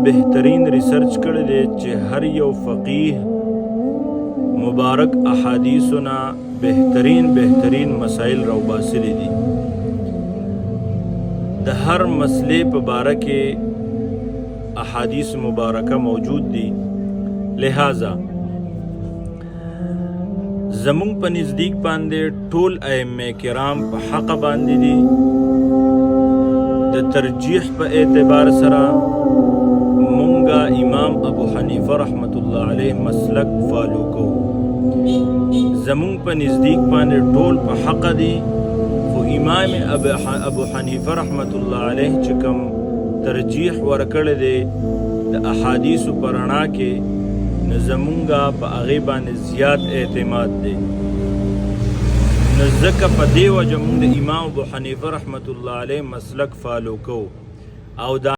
بهترین ریسرچ کړی دی چې هر یو فقیه مبارک احادیثونه بهترین مسائل راوباسلي دي. د هر مسلې په باره کې احادیث مبارکه موجود دي. لہذا زمونږ په نزدیک باندې ټول ائمه کرام په حق باندې دي. د ترجیح په اعتبار سره مونږه امام ابو حنیفه رحمت الله علیه مسلک فالو کوو. زمونږ په نزدیک باندې ټول په حق دي، خو امام ابو حنیفه رحمت الله علیه چې کوم ترجیح ورکړی دی د احادیثو په رڼا کې، نو زمونږه په هغې باندې زیات اعتماد دی. نو ځکه په دې وجه مونږ د امام ابو حنیفه رحمت الله علیه مسلک فالو کوو او دا